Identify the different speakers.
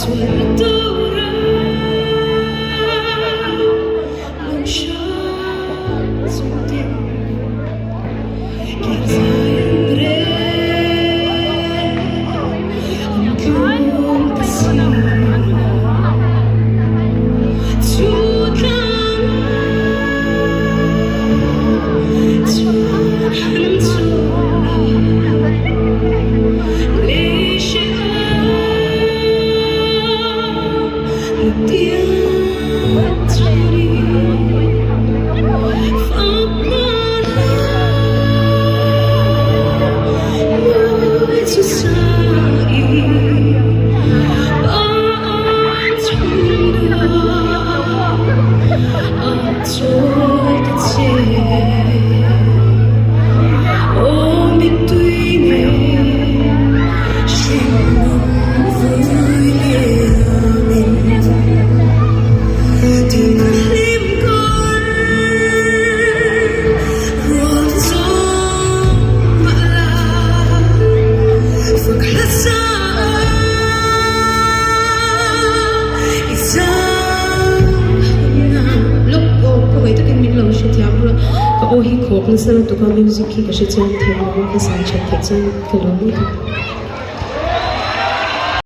Speaker 1: sueltura lunsya sutin Kizayendre ang kumpasiโอ้ฮิโคกนั่นสำหรับตัวก็มิวสิกที่ก็ใช้เจ้าเทมก็ภาษาเช็คเจ้าคือรู้